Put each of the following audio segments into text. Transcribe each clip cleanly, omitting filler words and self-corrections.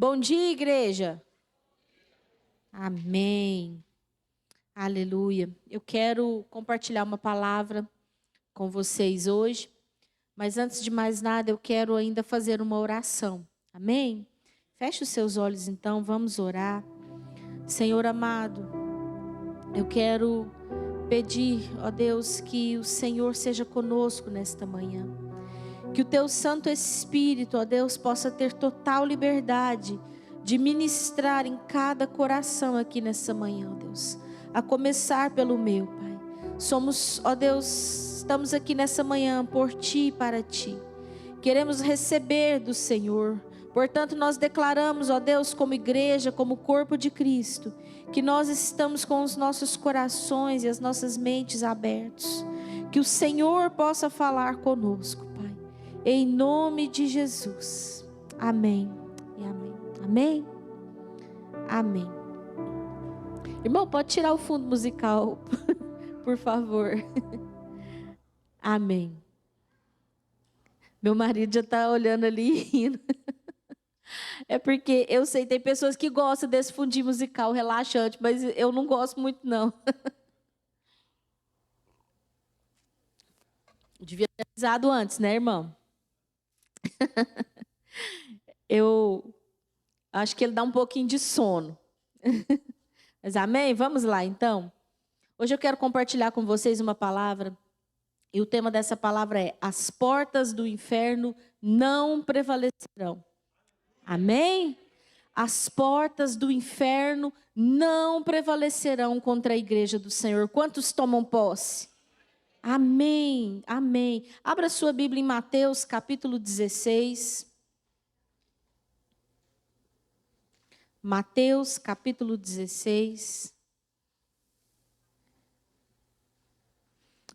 Bom dia, igreja. Amém. Aleluia. Eu quero compartilhar uma palavra com vocês hoje, mas antes de mais nada, eu quero ainda fazer uma oração. Amém? Feche os seus olhos então, vamos orar. Senhor amado, eu quero pedir, ó Deus, que o Senhor seja conosco nesta manhã. Que o teu Santo Espírito, ó Deus, possa ter total liberdade de ministrar em cada coração aqui nessa manhã, ó Deus. A começar pelo meu, Pai. Somos, ó Deus, estamos aqui nessa manhã por Ti e para Ti. Queremos receber do Senhor. Portanto, nós declaramos, ó Deus, como igreja, como corpo de Cristo, que nós estamos com os nossos corações e as nossas mentes abertos. Que o Senhor possa falar conosco, Pai. Em nome de Jesus. Amém e amém. Amém? Amém. Irmão, pode tirar o fundo musical, por favor. Amém. Meu marido já está olhando ali e rindo. É porque eu sei, tem pessoas que gostam desse fundinho musical relaxante, mas eu não gosto muito, não. Devia ter avisado antes, né, irmão? Eu acho que ele dá um pouquinho de sono. Mas amém? Vamos lá, então. Hoje eu quero compartilhar com vocês uma palavra. E o tema dessa palavra é: as portas do inferno não prevalecerão. Amém? As portas do inferno não prevalecerão contra a igreja do Senhor. Quantos tomam posse? Amém, amém. Abra sua Bíblia em Mateus capítulo 16. Mateus capítulo 16.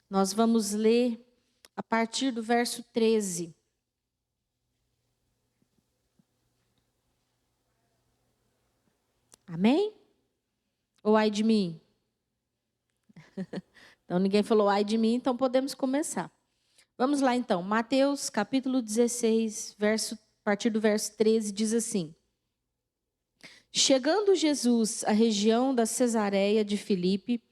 Nós vamos ler a partir do verso 13. Amém? Ou ai de mim? Então ninguém falou ai de mim, então podemos começar. Vamos lá então. Mateus capítulo 16, a partir do verso 13, diz assim: Chegando Jesus à região da Cesareia de Filipe,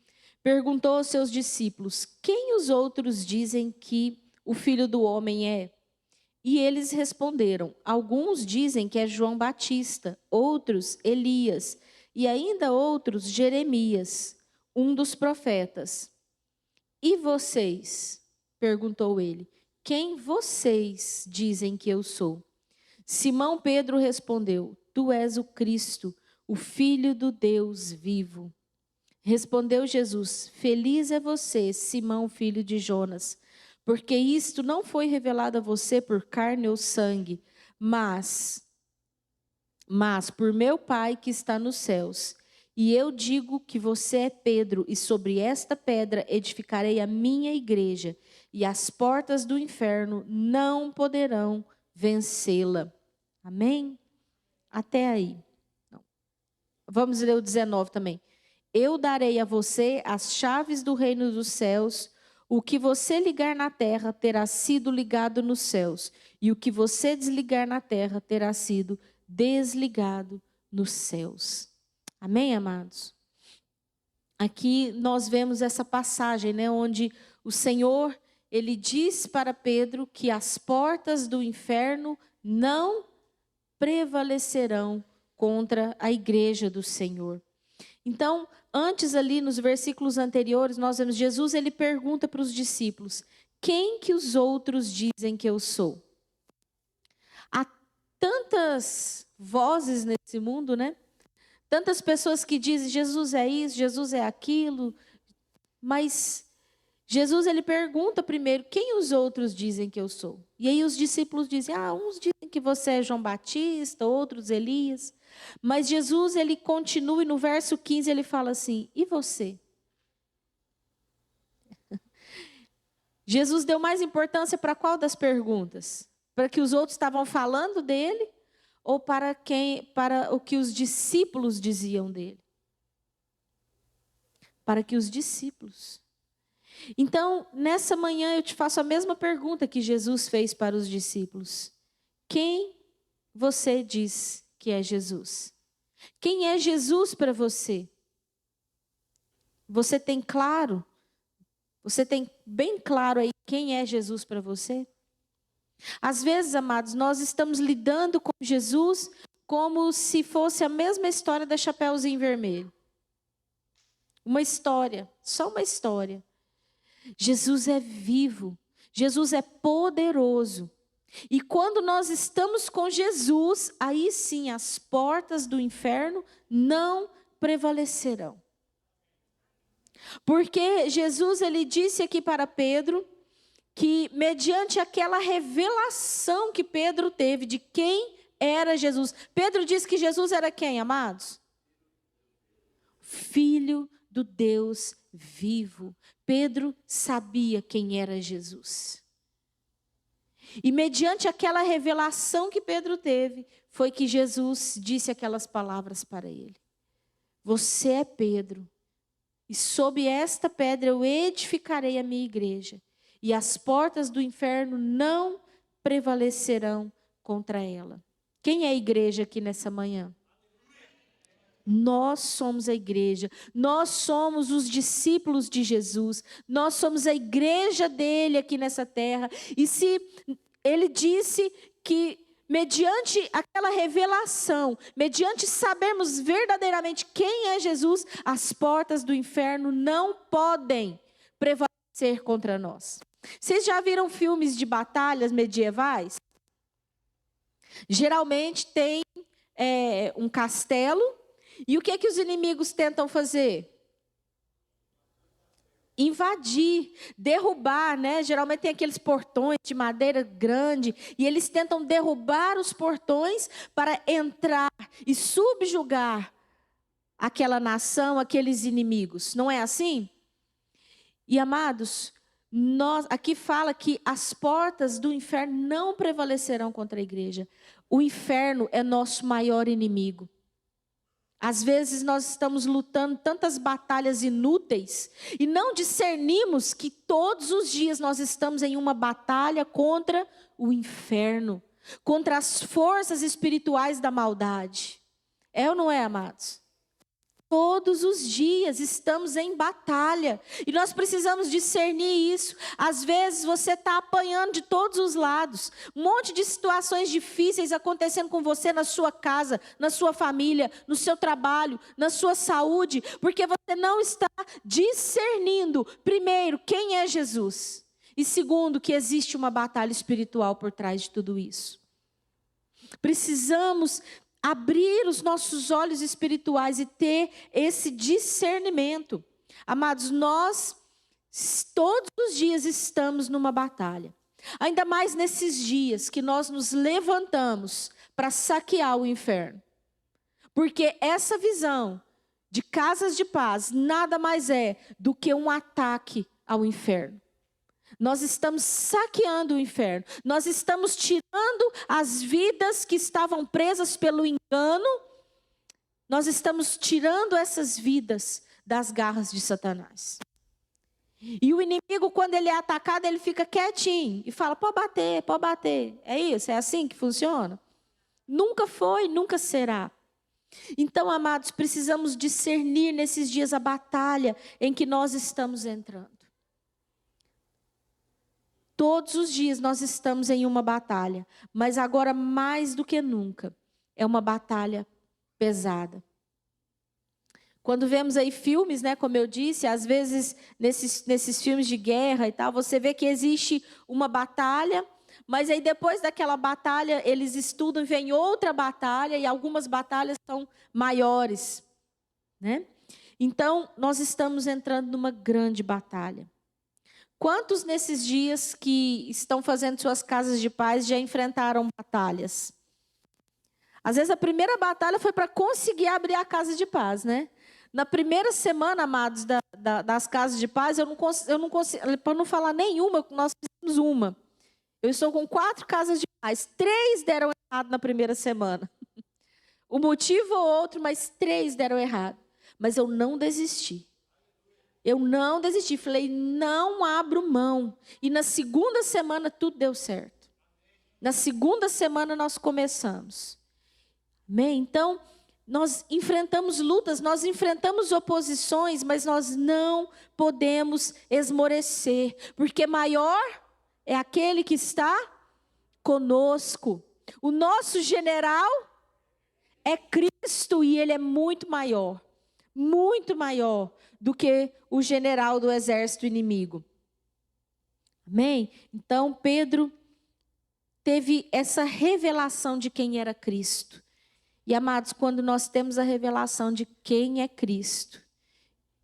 perguntou aos seus discípulos: quem os outros dizem que o Filho do Homem é? E eles responderam: alguns dizem que é João Batista, outros Elias, e ainda outros Jeremias, um dos profetas. E vocês? Perguntou ele: quem vocês dizem que eu sou? Simão Pedro respondeu: tu és o Cristo, o Filho do Deus vivo. Respondeu Jesus: feliz é você, Simão, filho de Jonas, porque isto não foi revelado a você por carne ou sangue, mas por meu Pai que está nos céus. E eu digo que você é Pedro, e sobre esta pedra edificarei a minha igreja, e as portas do inferno não poderão vencê-la. Amém? Até aí. Vamos ler o 19 também. Eu darei a você as chaves do reino dos céus. O que você ligar na terra terá sido ligado nos céus, e o que você desligar na terra terá sido desligado nos céus. Amém, amados? Aqui nós vemos essa passagem, né, onde o Senhor, ele diz para Pedro que as portas do inferno não prevalecerão contra a igreja do Senhor. Então, antes ali nos versículos anteriores, nós vemos Jesus, ele pergunta para os discípulos: quem que os outros dizem que eu sou? Há tantas vozes nesse mundo, né? Tantas pessoas que dizem Jesus é isso, Jesus é aquilo, mas Jesus ele pergunta primeiro: quem os outros dizem que eu sou? E aí os discípulos dizem: uns dizem que você é João Batista, outros Elias. Mas Jesus ele continua e no verso 15 ele fala assim: e você? Jesus deu mais importância para qual das perguntas? Para que os outros estavam falando dele ou para o que os discípulos diziam dele? Para que os discípulos. Então, nessa manhã eu te faço a mesma pergunta que Jesus fez para os discípulos: quem você diz que é Jesus? Quem é Jesus para você? Você tem claro? Você tem bem claro aí quem é Jesus para você? Às vezes, amados, nós estamos lidando com Jesus como se fosse a mesma história da Chapeuzinho Vermelho. Uma história, só uma história. Jesus é vivo, Jesus é poderoso. E quando nós estamos com Jesus, aí sim as portas do inferno não prevalecerão. Porque Jesus, ele disse aqui para Pedro, que mediante aquela revelação que Pedro teve de quem era Jesus. Pedro disse que Jesus era quem, amados? Filho do Deus vivo. Pedro sabia quem era Jesus. E mediante aquela revelação que Pedro teve, foi que Jesus disse aquelas palavras para ele. Você é Pedro, e sob esta pedra eu edificarei a minha igreja, e as portas do inferno não prevalecerão contra ela. Quem é a igreja aqui nessa manhã? Nós somos a igreja, nós somos os discípulos de Jesus, nós somos a igreja dele aqui nessa terra. E se ele disse que mediante aquela revelação, mediante sabermos verdadeiramente quem é Jesus, as portas do inferno não podem prevalecer contra nós. Vocês já viram filmes de batalhas medievais? Geralmente tem um castelo. E o que é que os inimigos tentam fazer? Invadir, derrubar, né? Geralmente tem aqueles portões de madeira grande, e eles tentam derrubar os portões para entrar e subjugar aquela nação, aqueles inimigos. Não é assim? E amados, aqui fala que as portas do inferno não prevalecerão contra a igreja. O inferno é nosso maior inimigo. Às vezes nós estamos lutando tantas batalhas inúteis e não discernimos que todos os dias nós estamos em uma batalha contra o inferno, contra as forças espirituais da maldade. É ou não é, amados? Todos os dias estamos em batalha e nós precisamos discernir isso. Às vezes você está apanhando de todos os lados, um monte de situações difíceis acontecendo com você na sua casa, na sua família, no seu trabalho, na sua saúde, porque você não está discernindo, primeiro, quem é Jesus, e segundo, que existe uma batalha espiritual por trás de tudo isso. Precisamos abrir os nossos olhos espirituais e ter esse discernimento. Amados, nós todos os dias estamos numa batalha. Ainda mais nesses dias que nós nos levantamos para saquear o inferno. Porque essa visão de casas de paz nada mais é do que um ataque ao inferno. Nós estamos saqueando o inferno. Nós estamos tirando as vidas que estavam presas pelo engano. Nós estamos tirando essas vidas das garras de Satanás. E o inimigo, quando ele é atacado, ele fica quietinho e fala, pode bater, pode bater. É isso? É assim que funciona? Nunca foi, nunca será. Então, amados, precisamos discernir nesses dias a batalha em que nós estamos entrando. Todos os dias nós estamos em uma batalha, mas agora mais do que nunca, é uma batalha pesada. Quando vemos aí filmes, né, como eu disse, às vezes nesses filmes de guerra e tal, você vê que existe uma batalha, mas aí depois daquela batalha eles estudam e vem outra batalha e algumas batalhas são maiores, né? Então nós estamos entrando numa grande batalha. Quantos nesses dias que estão fazendo suas casas de paz já enfrentaram batalhas? Às vezes a primeira batalha foi para conseguir abrir a casa de paz, né? Na primeira semana, amados, das casas de paz, eu não consigo, para não falar nenhuma, nós fizemos uma. Eu estou com 4 casas de paz, 3 deram errado na primeira semana. O motivo ou outro, mas 3 deram errado. Mas eu não desisti. Eu não desisti, falei, não abro mão. E na segunda semana tudo deu certo. Na segunda semana nós começamos. Amém? Então, nós enfrentamos lutas, nós enfrentamos oposições, mas nós não podemos esmorecer, porque maior é aquele que está conosco. O nosso general é Cristo e ele é muito maior do que o general do exército inimigo. Amém? Então, Pedro teve essa revelação de quem era Cristo. E, amados, quando nós temos a revelação de quem é Cristo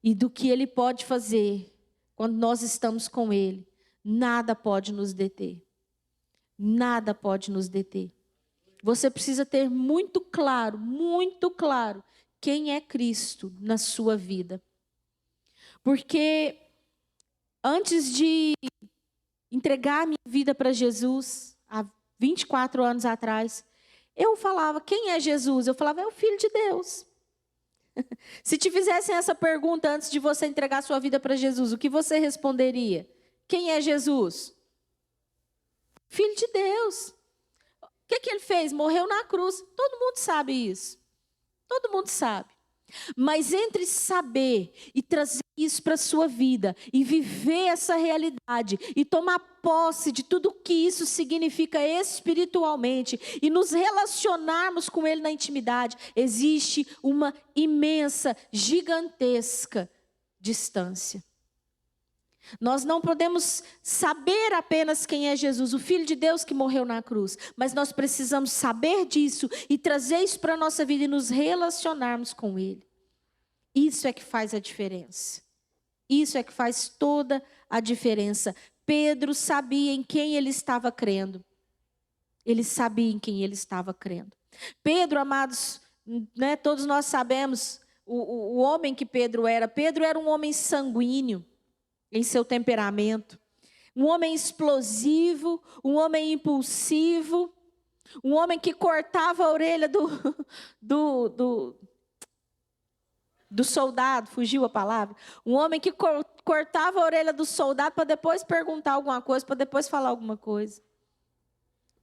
e do que Ele pode fazer, quando nós estamos com Ele, nada pode nos deter. Nada pode nos deter. Você precisa ter muito claro quem é Cristo na sua vida. Porque antes de entregar a minha vida para Jesus, há 24 anos atrás, eu falava, quem é Jesus? Eu falava, é o Filho de Deus. Se te fizessem essa pergunta antes de você entregar sua vida para Jesus, o que você responderia? Quem é Jesus? Filho de Deus. O que ele fez? Morreu na cruz. Todo mundo sabe isso. Todo mundo sabe. Mas entre saber e trazer isso para a sua vida e viver essa realidade e tomar posse de tudo que isso significa espiritualmente e nos relacionarmos com Ele na intimidade, existe uma imensa, gigantesca distância. Nós não podemos saber apenas quem é Jesus, o Filho de Deus que morreu na cruz, mas nós precisamos saber disso e trazer isso para a nossa vida e nos relacionarmos com Ele. Isso é que faz a diferença. Isso é que faz toda a diferença. Pedro sabia em quem ele estava crendo. Ele sabia em quem ele estava crendo. Pedro, amados, né, todos nós sabemos o homem que Pedro era. Pedro era um homem sanguíneo em seu temperamento, um homem explosivo, um homem impulsivo, um homem que cortava a orelha do soldado, fugiu a palavra, um homem que cortava a orelha do soldado para depois perguntar alguma coisa, para depois falar alguma coisa.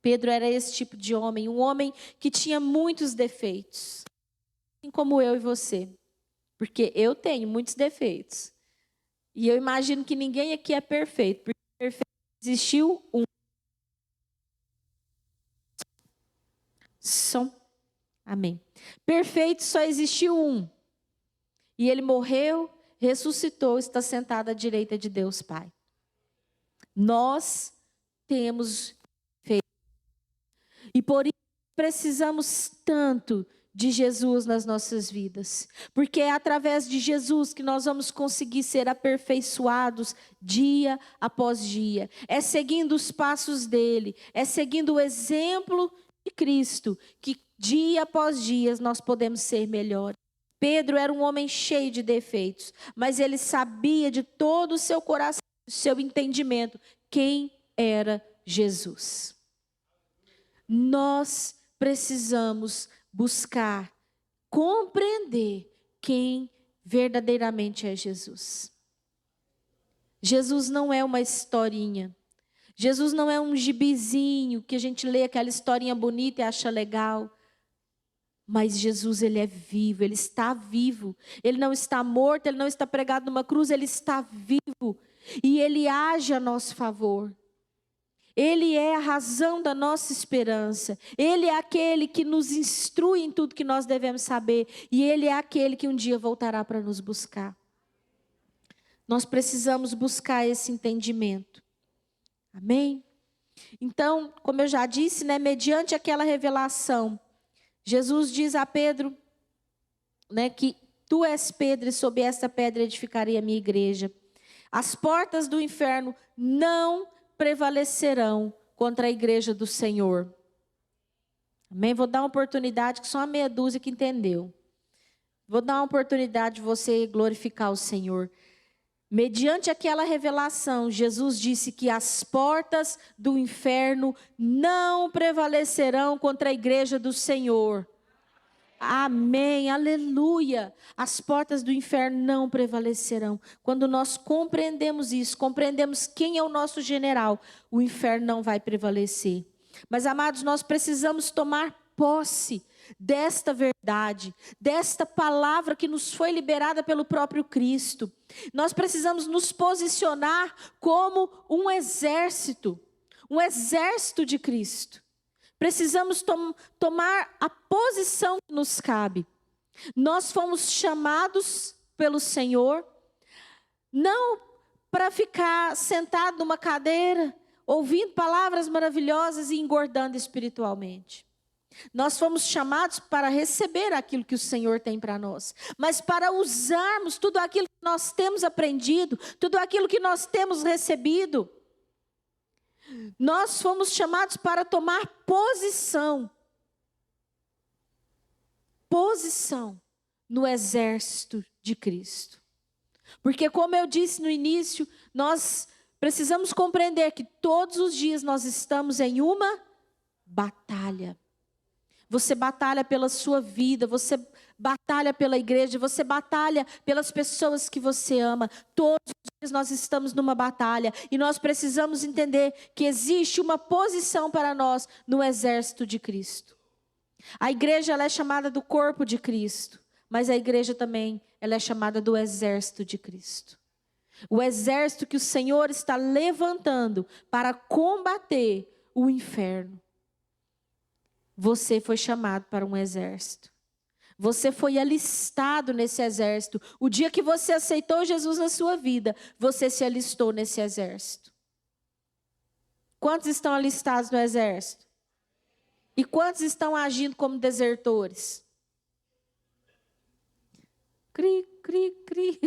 Pedro era esse tipo de homem, um homem que tinha muitos defeitos, assim como eu e você, porque eu tenho muitos defeitos. E eu imagino que ninguém aqui é perfeito, porque perfeito existiu um. Amém. Perfeito só existiu um. E ele morreu, ressuscitou, está sentado à direita de Deus Pai. Nós temos feito. E por isso precisamos tanto de Jesus nas nossas vidas. Porque é através de Jesus que nós vamos conseguir ser aperfeiçoados dia após dia. É seguindo os passos dele, é seguindo o exemplo de Cristo, que dia após dia nós podemos ser melhores. Pedro era um homem cheio de defeitos, mas ele sabia de todo o seu coração, do seu entendimento, quem era Jesus. Nós precisamos buscar, compreender quem verdadeiramente é Jesus. Jesus não é uma historinha. Jesus não é um gibizinho que a gente lê aquela historinha bonita e acha legal. Mas Jesus, ele é vivo, ele está vivo. Ele não está morto, ele não está pregado numa cruz, ele está vivo. E ele age a nosso favor. Ele é a razão da nossa esperança. Ele é aquele que nos instrui em tudo que nós devemos saber. E ele é aquele que um dia voltará para nos buscar. Nós precisamos buscar esse entendimento. Amém? Então, como eu já disse, né, mediante aquela revelação, Jesus diz a Pedro, né, que tu és Pedro e sobre esta pedra edificarei a minha igreja. As portas do inferno não prevalecerão contra a igreja do Senhor. Amém? Vou dar uma oportunidade, que só uma meia dúzia que entendeu. Vou dar uma oportunidade de você glorificar o Senhor. Mediante aquela revelação, Jesus disse que as portas do inferno não prevalecerão contra a igreja do Senhor. Amém, aleluia. As portas do inferno não prevalecerão. Quando nós compreendemos isso, compreendemos quem é o nosso general, o inferno não vai prevalecer. Mas, amados, nós precisamos tomar posse desta verdade, desta palavra que nos foi liberada pelo próprio Cristo. Nós precisamos nos posicionar como um exército de Cristo. Precisamos tomar a posição que nos cabe. Nós fomos chamados pelo Senhor, não para ficar sentado numa cadeira, ouvindo palavras maravilhosas e engordando espiritualmente. Nós fomos chamados para receber aquilo que o Senhor tem para nós, mas para usarmos tudo aquilo que nós temos aprendido, tudo aquilo que nós temos recebido. Nós fomos chamados para tomar posição no exército de Cristo. Porque, como eu disse no início, nós precisamos compreender que todos os dias nós estamos em uma batalha. Você batalha pela sua vida, você batalha pela igreja, você batalha pelas pessoas que você ama. Todos os dias nós estamos numa batalha e nós precisamos entender que existe uma posição para nós no exército de Cristo. A igreja ela é chamada do corpo de Cristo, mas a igreja também ela é chamada do exército de Cristo. O exército que o Senhor está levantando para combater o inferno. Você foi chamado para um exército. Você foi alistado nesse exército. O dia que você aceitou Jesus na sua vida, você se alistou nesse exército. Quantos estão alistados no exército? E quantos estão agindo como desertores? Cri, cri, cri.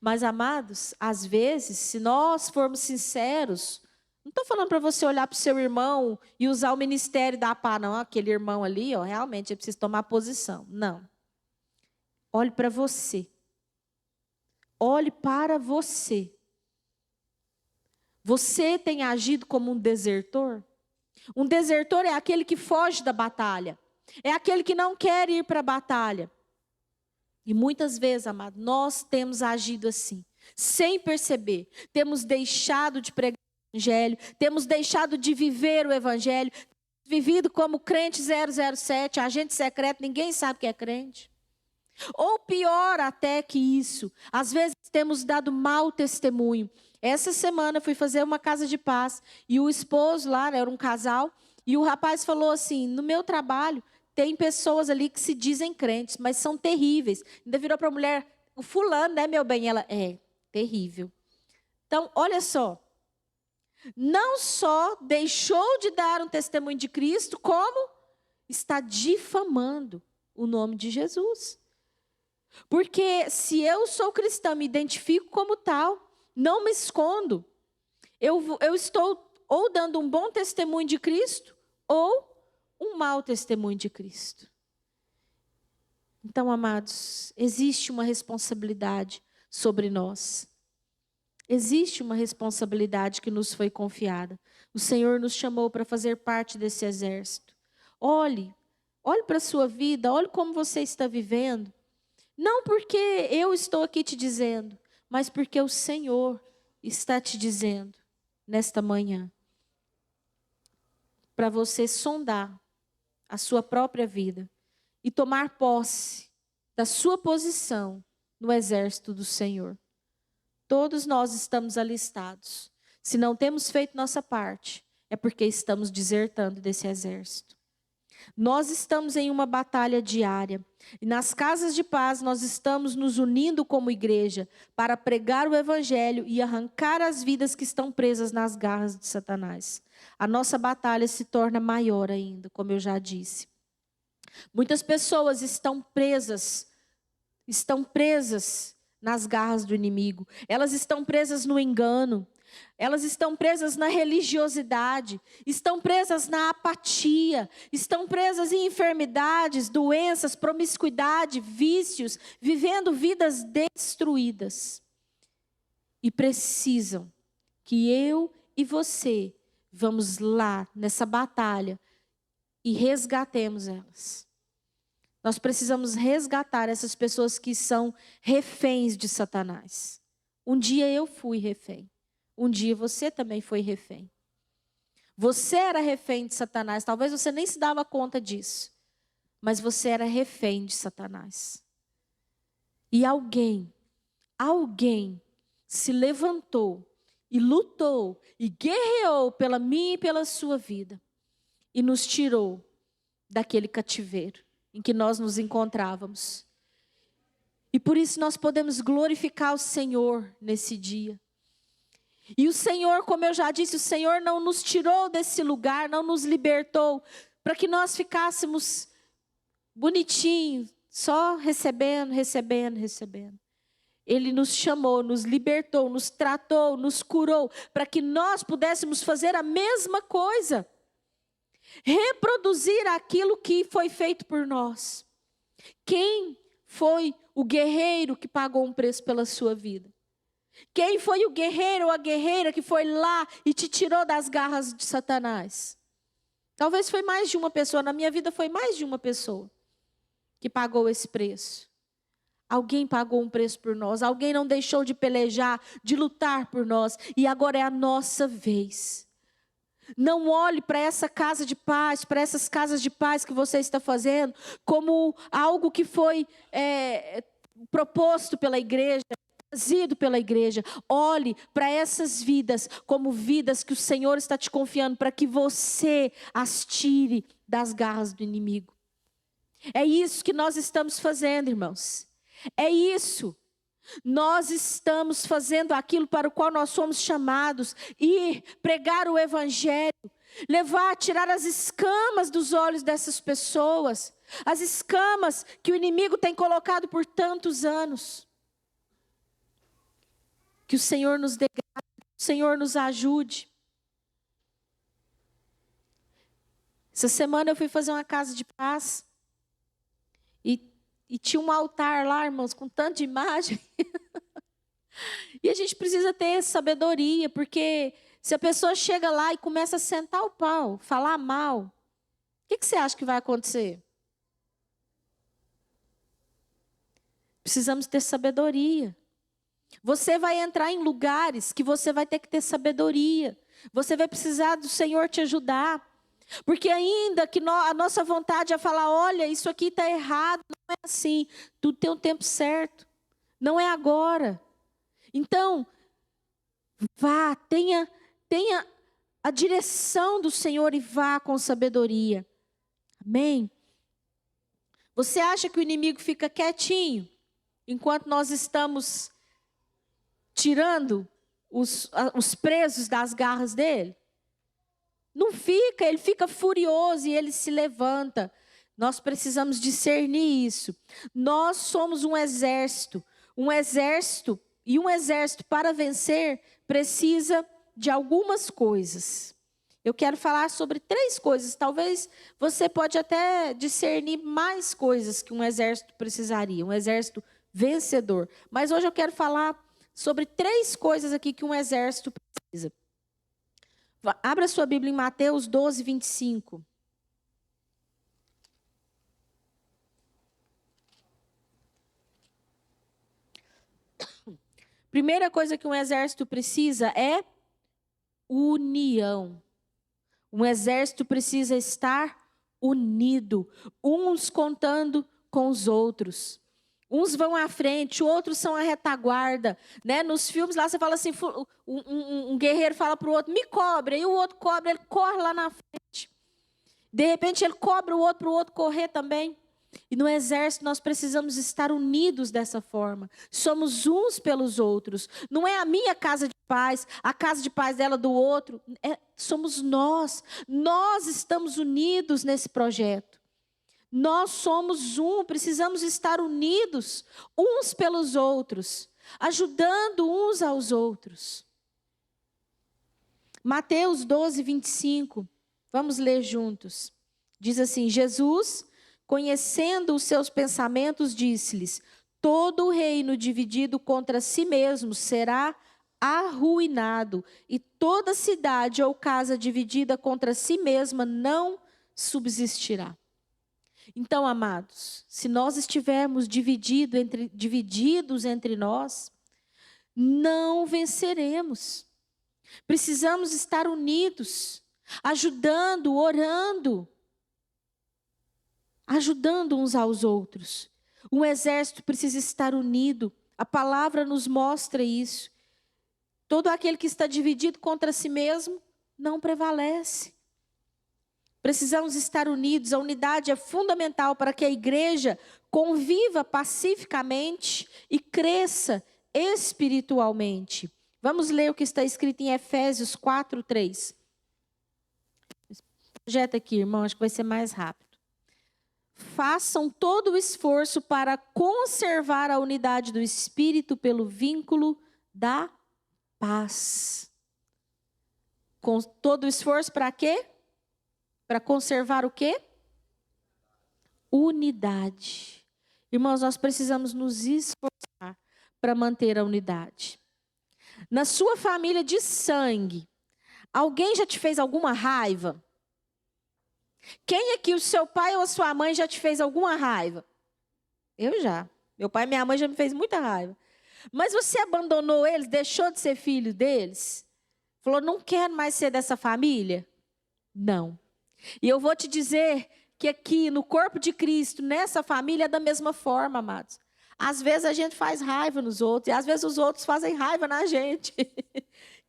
Mas, amados, às vezes, se nós formos sinceros, não estou falando para você olhar para o seu irmão e usar o ministério da pá, não. Aquele irmão ali, realmente ele precisa tomar posição. Não. Olhe para você. Olhe para você. Você tem agido como um desertor? Um desertor é aquele que foge da batalha. É aquele que não quer ir para a batalha. E muitas vezes, amado, nós temos agido assim, sem perceber. Temos deixado de pregar o evangelho, temos deixado de viver o evangelho, vivido como crente 007, agente secreto, ninguém sabe que é crente. Ou pior até que isso, às vezes temos dado mau testemunho. Essa semana eu fui fazer uma casa de paz e o esposo lá, era um casal, e o rapaz falou assim, no meu trabalho, tem pessoas ali que se dizem crentes, mas são terríveis. Ainda virou para a mulher, o fulano, né, meu bem? Ela, terrível. Então, olha só. Não só deixou de dar um testemunho de Cristo, como está difamando o nome de Jesus. Porque se eu sou cristã, me identifico como tal, não me escondo. Eu estou ou dando um bom testemunho de Cristo, ou um mau testemunho de Cristo. Então, amados, existe uma responsabilidade sobre nós. Existe uma responsabilidade que nos foi confiada. O Senhor nos chamou para fazer parte desse exército. Olhe para a sua vida, olhe como você está vivendo. Não porque eu estou aqui te dizendo, mas porque o Senhor está te dizendo nesta manhã. Para você sondar a sua própria vida e tomar posse da sua posição no exército do Senhor. Todos nós estamos alistados. Se não temos feito nossa parte, é porque estamos desertando desse exército. Nós estamos em uma batalha diária. E nas casas de paz nós estamos nos unindo como igreja para pregar o evangelho e arrancar as vidas que estão presas nas garras de Satanás. A nossa batalha se torna maior ainda, como eu já disse. Muitas pessoas estão presas nas garras do inimigo. Elas estão presas no engano. Elas estão presas na religiosidade, estão presas na apatia, estão presas em enfermidades, doenças, promiscuidade, vícios, vivendo vidas destruídas. E precisam que eu e você vamos lá nessa batalha e resgatemos elas. Nós precisamos resgatar essas pessoas que são reféns de Satanás. Um dia eu fui refém. Um dia você também foi refém. Você era refém de Satanás. Talvez você nem se dava conta disso. Mas você era refém de Satanás. E alguém se levantou e lutou e guerreou pela minha e pela sua vida. E nos tirou daquele cativeiro em que nós nos encontrávamos. E por isso nós podemos glorificar o Senhor nesse dia. E o Senhor, como eu já disse, o Senhor não nos tirou desse lugar, não nos libertou, para que nós ficássemos bonitinhos, só recebendo. Ele nos chamou, nos libertou, nos tratou, nos curou, para que nós pudéssemos fazer a mesma coisa. Reproduzir aquilo que foi feito por nós. Quem foi o guerreiro que pagou um preço pela sua vida? Quem foi o guerreiro ou a guerreira que foi lá e te tirou das garras de Satanás? Talvez foi mais de uma pessoa. Na minha vida foi mais de uma pessoa que pagou esse preço. Alguém pagou um preço por nós. Alguém não deixou de pelejar, de lutar por nós. E agora é a nossa vez. Não olhe para essa casa de paz, para essas casas de paz que você está fazendo, como algo que foi proposto pela igreja, trazido pela igreja. Olhe para essas vidas como vidas que o Senhor está te confiando para que você as tire das garras do inimigo. É isso que nós estamos fazendo, irmãos. É isso. Nós estamos fazendo aquilo para o qual nós somos chamados. Ir, pregar o evangelho, levar, tirar as escamas dos olhos dessas pessoas. As escamas que o inimigo tem colocado por tantos anos. Que o Senhor nos dê graça, que o Senhor nos ajude. Essa semana eu fui fazer uma casa de paz. E tinha um altar lá, irmãos, com tanta imagem. E a gente precisa ter sabedoria, porque se a pessoa chega lá e começa a sentar o pau, falar mal, o que você acha que vai acontecer? Precisamos ter sabedoria. Você vai entrar em lugares que você vai ter que ter sabedoria. Você vai precisar do Senhor te ajudar. Porque ainda que a nossa vontade é falar, olha, isso aqui está errado, não é assim. Tudo tem um tempo certo. Não é agora. Então, vá, tenha a direção do Senhor e vá com sabedoria. Amém? Você acha que o inimigo fica quietinho enquanto nós estamos tirando os presos das garras dele? Não fica, ele fica furioso e ele se levanta. Nós precisamos discernir isso. Nós somos um exército. E um exército para vencer precisa de algumas coisas. Eu quero falar sobre 3 coisas. Talvez você pode até discernir mais coisas que um exército precisaria. Um exército vencedor. Mas hoje eu quero falar sobre 3 coisas aqui que um exército precisa. Abra sua Bíblia em Mateus 12, 25. Primeira coisa que um exército precisa é união. Um exército precisa estar unido, uns contando com os outros. Uns vão à frente, outros são a retaguarda, né? Nos filmes lá você fala assim, um guerreiro fala para o outro, me cobre, aí o outro cobre, ele corre lá na frente. De repente ele cobra o outro para o outro correr também. E no exército nós precisamos estar unidos dessa forma. Somos uns pelos outros. Não é a minha casa de paz, a casa de paz dela do outro. Somos nós. Nós estamos unidos nesse projeto. Nós somos um, precisamos estar unidos uns pelos outros, ajudando uns aos outros. Mateus 12, 25, vamos ler juntos. Diz assim, Jesus, conhecendo os seus pensamentos, disse-lhes, todo o reino dividido contra si mesmo será arruinado, e toda cidade ou casa dividida contra si mesma não subsistirá. Então, amados, se nós estivermos divididos entre nós, não venceremos. Precisamos estar unidos. ajudando, orando, ajudando uns aos outros. Um exército precisa estar unido. A palavra nos mostra isso. Todo aquele que está dividido contra si mesmo não prevalece. Precisamos estar unidos. A unidade é fundamental para que a igreja conviva pacificamente e cresça espiritualmente. Vamos ler o que está escrito em Efésios 4:3. Projeta aqui, irmão, acho que vai ser mais rápido. Façam todo o esforço para conservar a unidade do Espírito pelo vínculo da paz. Com todo o esforço para quê? Para conservar o quê? Unidade. Irmãos, nós precisamos nos esforçar para manter a unidade. Na sua família de sangue, alguém já te fez alguma raiva? Quem aqui, o seu pai ou a sua mãe já te fez alguma raiva? Eu já. Meu pai e minha mãe já me fez muita raiva. Mas você abandonou eles, deixou de ser filho deles? Falou, não quero mais ser dessa família? Não. E eu vou te dizer que aqui no corpo de Cristo, nessa família, é da mesma forma, amados. Às vezes a gente faz raiva nos outros, e às vezes os outros fazem raiva na gente.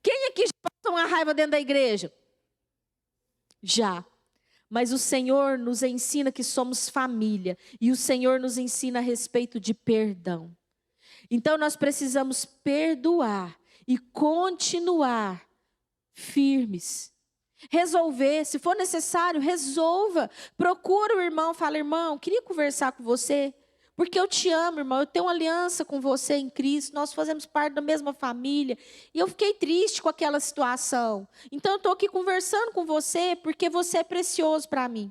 Quem aqui já passou uma raiva dentro da igreja? Já. Mas o Senhor nos ensina que somos família, e o Senhor nos ensina a respeito de perdão. Então nós precisamos perdoar e continuar firmes. Resolver, se for necessário, resolva. Procura o irmão, fala, irmão, queria conversar com você, porque eu te amo, irmão, eu tenho uma aliança com você em Cristo, nós fazemos parte da mesma família, e eu fiquei triste com aquela situação. Então eu estou aqui conversando com você, porque você é precioso para mim.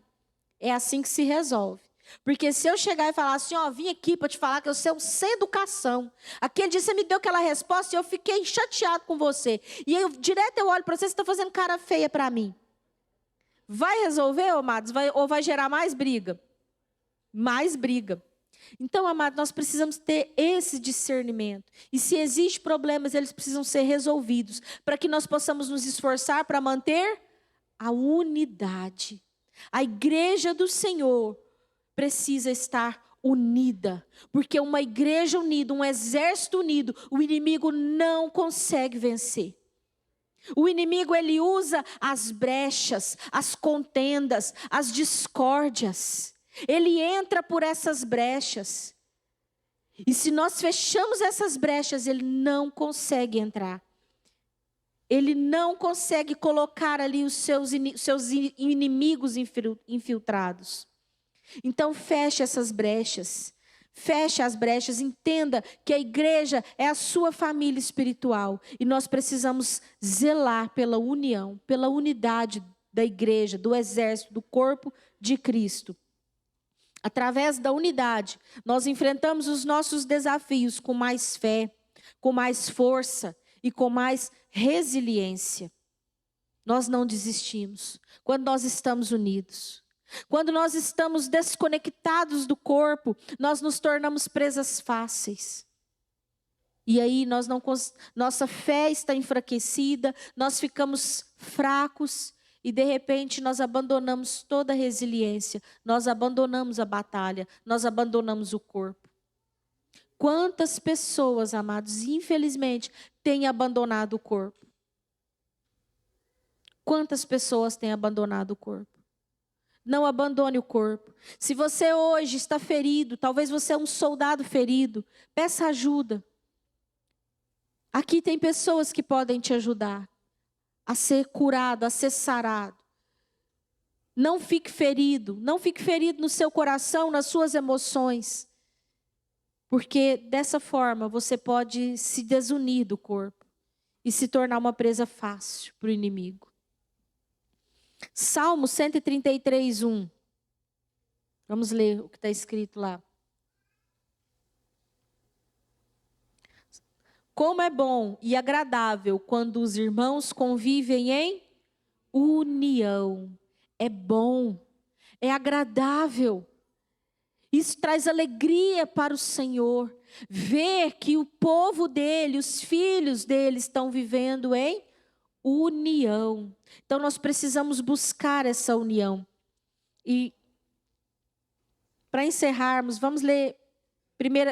É assim que se resolve. Porque se eu chegar e falar assim, ó, vim aqui para te falar que eu sou sem educação. Aquele dia você me deu aquela resposta e eu fiquei chateado com você. E eu direto eu olho para você, você está fazendo cara feia para mim. Vai resolver, amados? Ou vai gerar mais briga? Mais briga. Então, amados, nós precisamos ter esse discernimento. E se existem problemas, eles precisam ser resolvidos. Para que nós possamos nos esforçar para manter a unidade. A igreja do Senhor precisa estar unida, porque uma igreja unida, um exército unido, o inimigo não consegue vencer. O inimigo, ele usa as brechas, as contendas, as discórdias. Ele entra por essas brechas. E se nós fechamos essas brechas, ele não consegue entrar. Ele não consegue colocar ali os seus inimigos infiltrados. Então feche essas brechas, feche as brechas, entenda que a igreja é a sua família espiritual e nós precisamos zelar pela união, pela unidade da igreja, do exército, do corpo de Cristo. Através da unidade, nós enfrentamos os nossos desafios com mais fé, com mais força e com mais resiliência. Nós não desistimos quando nós estamos unidos. Quando nós estamos desconectados do corpo, nós nos tornamos presas fáceis. E aí nossa fé está enfraquecida, nós ficamos fracos e de repente nós abandonamos toda a resiliência, nós abandonamos a batalha, nós abandonamos o corpo. Quantas pessoas, amados, infelizmente, têm abandonado o corpo? Quantas pessoas têm abandonado o corpo? Não abandone o corpo. Se você hoje está ferido, talvez você é um soldado ferido, peça ajuda. Aqui tem pessoas que podem te ajudar a ser curado, a ser sarado. Não fique ferido no seu coração, nas suas emoções. Porque dessa forma você pode se desunir do corpo e se tornar uma presa fácil para o inimigo. Salmo 133, 1. Vamos ler o que está escrito lá. Como é bom e agradável quando os irmãos convivem em união. É bom, é agradável. Isso traz alegria para o Senhor. Ver que o povo dele, os filhos dele estão vivendo em união. Então nós precisamos buscar essa união. E para encerrarmos, vamos ler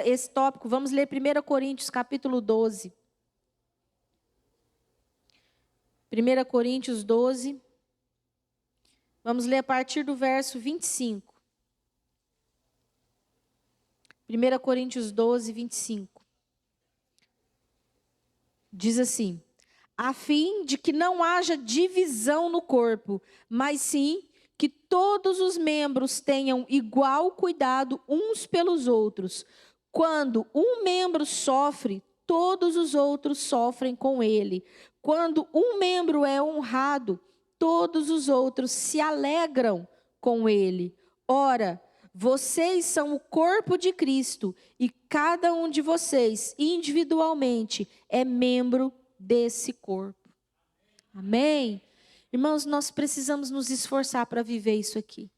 esse tópico, vamos ler 1 Coríntios capítulo 12. 1 Coríntios 12. Vamos ler a partir do verso 25. 1 Coríntios 12, 25. Diz assim: a fim de que não haja divisão no corpo, mas sim que todos os membros tenham igual cuidado uns pelos outros. Quando um membro sofre, todos os outros sofrem com ele. Quando um membro é honrado, todos os outros se alegram com ele. Ora, vocês são o corpo de Cristo e cada um de vocês, individualmente, é membro desse corpo. Amém? Irmãos, nós precisamos nos esforçar para viver isso aqui.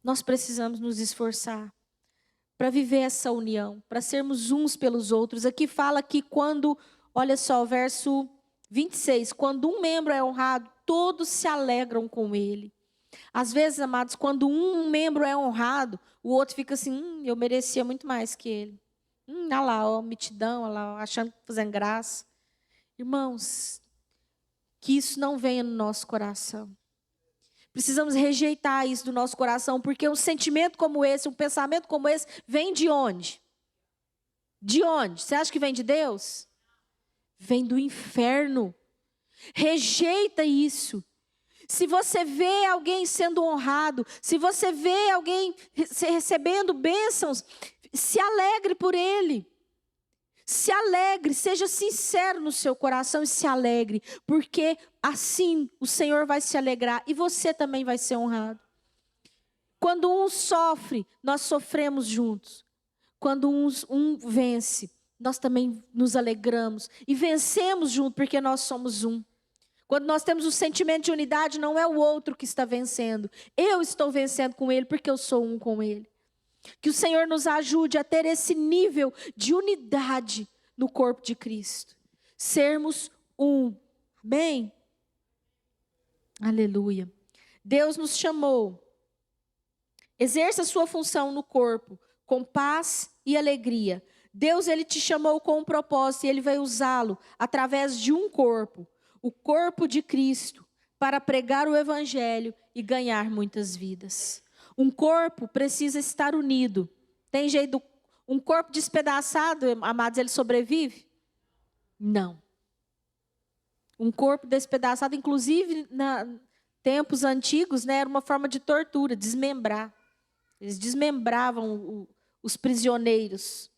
Nós precisamos nos esforçar para viver essa união, para sermos uns pelos outros. Aqui fala que quando, olha só, verso 26, quando um membro é honrado, todos se alegram com ele. Às vezes, amados, quando um membro é honrado, o outro fica assim, eu merecia muito mais que ele. Olha lá, ó, mitidão, olha lá, achando, fazendo graça. Irmãos, que isso não venha no nosso coração. Precisamos rejeitar isso do nosso coração, porque um sentimento como esse, um pensamento como esse, vem de onde? De onde? Você acha que vem de Deus? Vem do inferno. Rejeita isso. Se você vê alguém sendo honrado, se você vê alguém recebendo bênçãos, se alegre por ele. Se alegre, seja sincero no seu coração e se alegre, porque assim o Senhor vai se alegrar e você também vai ser honrado. Quando um sofre, nós sofremos juntos. Quando um vence, nós também nos alegramos e vencemos junto, porque nós somos um. Quando nós temos o sentimento de unidade, não é o outro que está vencendo. Eu estou vencendo com ele, porque eu sou um com ele. Que o Senhor nos ajude a ter esse nível de unidade no corpo de Cristo. Sermos um. Amém? Aleluia. Deus nos chamou. Exerça a sua função no corpo com paz e alegria. Deus, ele te chamou com um propósito e ele vai usá-lo através de um corpo. O corpo de Cristo, para pregar o evangelho e ganhar muitas vidas. Um corpo precisa estar unido. Tem jeito, um corpo despedaçado, amados, ele sobrevive? Não. Um corpo despedaçado, inclusive, tempos antigos, né, era uma forma de tortura, desmembrar. Eles desmembravam os prisioneiros.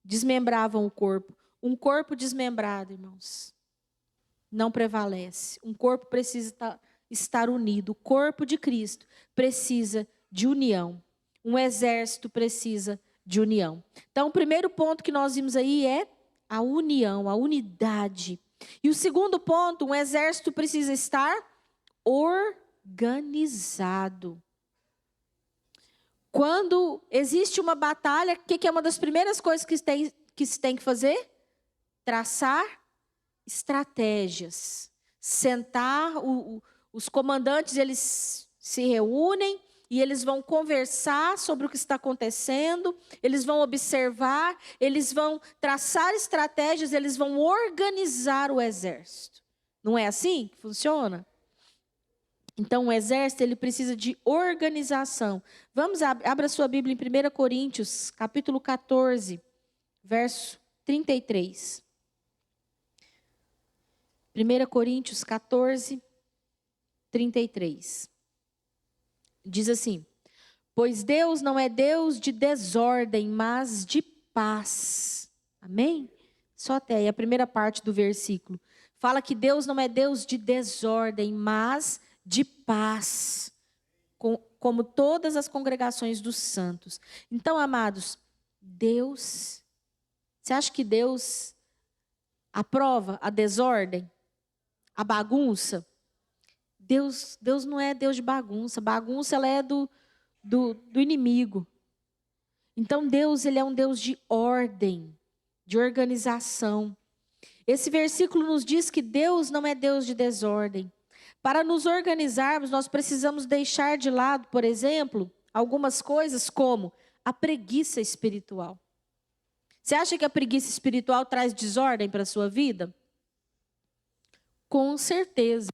Desmembravam o corpo. Um corpo desmembrado, irmãos, não prevalece. Um corpo precisa estar unido. O corpo de Cristo precisa de união. Um exército precisa de união. Então, o primeiro ponto que nós vimos aí é a união, a unidade. E o segundo ponto, um exército precisa estar organizado. Quando existe uma batalha, o que é uma das primeiras coisas que se tem que fazer? Traçar estratégias. Sentar, os comandantes, eles se reúnem e eles vão conversar sobre o que está acontecendo, eles vão observar, eles vão traçar estratégias, eles vão organizar o exército. Não é assim que funciona? Então, o exército, ele precisa de organização. Abra sua Bíblia em 1 Coríntios, capítulo 14, verso 33. 1 Coríntios 14, 33. Diz assim: pois Deus não é Deus de desordem, mas de paz. Amém? Só até aí, a primeira parte do versículo. Fala que Deus não é Deus de desordem, mas de paz. Como todas as congregações dos santos. Então, amados, Deus... Você acha que Deus aprova a desordem? A bagunça? Deus não é Deus de bagunça. Bagunça, ela é do inimigo. Então, Deus, ele é um Deus de ordem, de organização. Esse versículo nos diz que Deus não é Deus de desordem. Para nos organizarmos, nós precisamos deixar de lado, por exemplo, algumas coisas como a preguiça espiritual. Você acha que a preguiça espiritual traz desordem para a sua vida? Com certeza.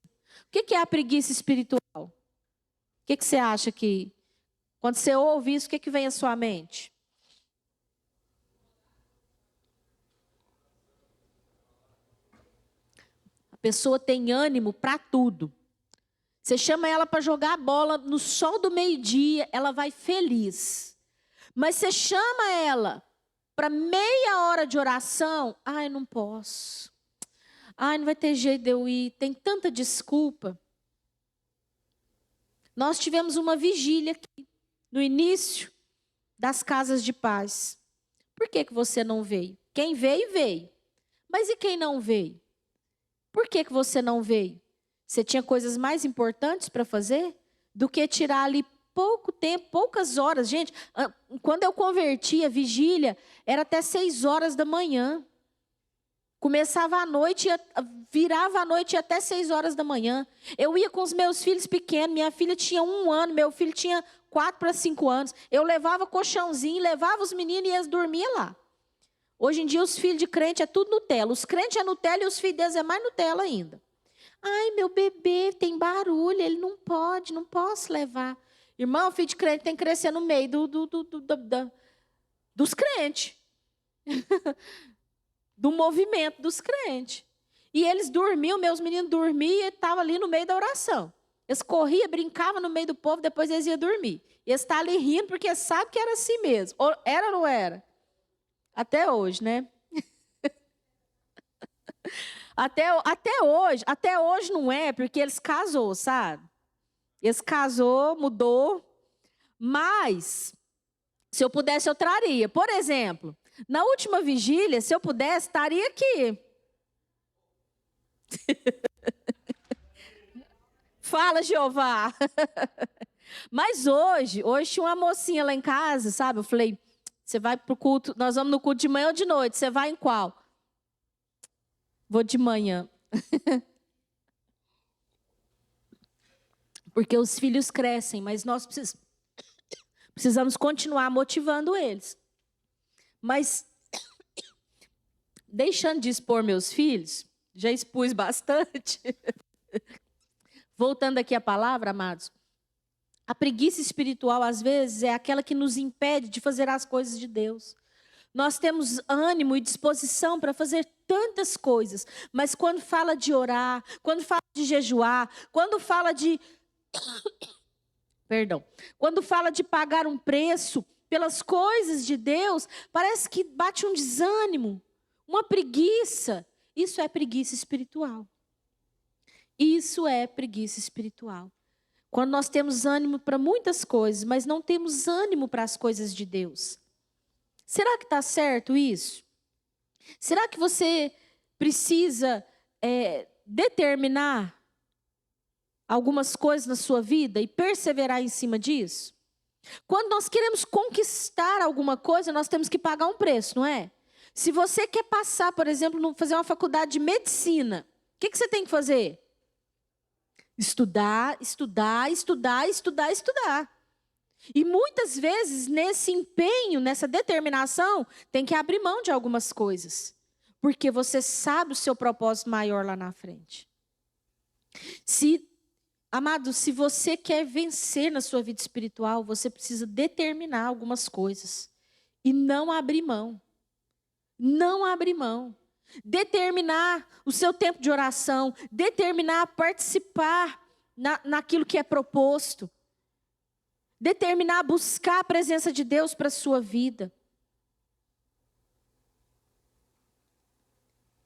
O que é a preguiça espiritual? O que você acha que, quando você ouve isso, o que vem à sua mente? A pessoa tem ânimo para tudo. Você chama ela para jogar a bola no sol do meio-dia, ela vai feliz. Mas você chama ela para meia hora de oração, ai, não posso. Ai, não vai ter jeito de eu ir, tem tanta desculpa. Nós tivemos uma vigília aqui, no início das casas de paz. Por que você não veio? Quem veio, veio. Mas e quem não veio? Por que você não veio? Você tinha coisas mais importantes para fazer do que tirar ali pouco tempo, poucas horas. Gente, quando eu converti a vigília, era até 6 horas da manhã. Começava à noite, virava à noite até 6 horas da manhã. Eu ia com os meus filhos pequenos, minha filha tinha 1 ano, meu filho tinha 4 para 5 anos. Eu levava colchãozinho, levava os meninos e eles dormiam lá. Hoje em dia os filhos de crente é tudo Nutella. Os crentes é Nutella e os filhos deles é mais Nutella ainda. Ai, meu bebê tem barulho, ele não pode, não posso levar. Irmão, o filho de crente tem que crescer no meio dos crentes. Do movimento dos crentes. E eles dormiam, meus meninos dormiam e estavam ali no meio da oração. Eles corriam, brincavam no meio do povo, depois eles iam dormir. E eles estavam ali rindo porque sabem que era assim mesmo. Ou era ou não era? Até hoje, né? Até hoje não é, porque eles casou, sabe? Eles casou, mudou. Mas, se eu pudesse, eu traria. Por exemplo, na última vigília, se eu pudesse, estaria aqui. Fala, Jeová. Mas hoje tinha uma mocinha lá em casa, sabe? Eu falei, você vai pro culto, nós vamos no culto de manhã ou de noite? Você vai em qual? Vou de manhã. Porque os filhos crescem, mas nós precisamos continuar motivando eles. Mas, deixando de expor meus filhos, já expus bastante. Voltando aqui à palavra, amados. A preguiça espiritual, às vezes, é aquela que nos impede de fazer as coisas de Deus. Nós temos ânimo e disposição para fazer tantas coisas, mas quando fala de orar, quando fala de jejuar, quando fala de quando fala de pagar um preço pelas coisas de Deus, parece que bate um desânimo, uma preguiça. Isso é preguiça espiritual. Isso é preguiça espiritual. Quando nós temos ânimo para muitas coisas, mas não temos ânimo para as coisas de Deus. Será que está certo isso? Será que você precisa determinar algumas coisas na sua vida e perseverar em cima disso? Quando nós queremos conquistar alguma coisa, nós temos que pagar um preço, não é? Se você quer passar, por exemplo, fazer uma faculdade de medicina, o que você tem que fazer? Estudar, estudar, estudar, estudar, estudar. E muitas vezes, nesse empenho, nessa determinação, tem que abrir mão de algumas coisas. Porque você sabe o seu propósito maior lá na frente. Amado, se você quer vencer na sua vida espiritual, você precisa determinar algumas coisas. E não abrir mão. Não abrir mão. Determinar o seu tempo de oração. Determinar participar naquilo que é proposto. Determinar buscar a presença de Deus para a sua vida.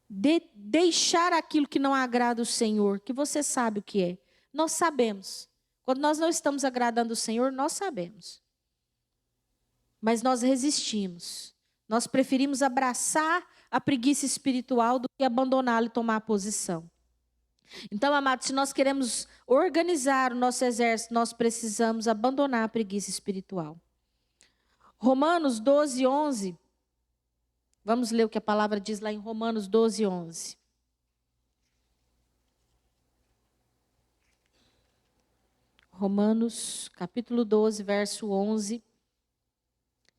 Deixar aquilo que não agrada o Senhor, que você sabe o que é. Nós sabemos. Quando nós não estamos agradando o Senhor, nós sabemos. Mas nós resistimos. Nós preferimos abraçar a preguiça espiritual do que abandoná-la e tomar a posição. Então, amados, se nós queremos organizar o nosso exército, nós precisamos abandonar a preguiça espiritual. Romanos 12, 11 Vamos ler o que a palavra diz lá em Romanos 12, 11. Romanos, capítulo 12, verso 11.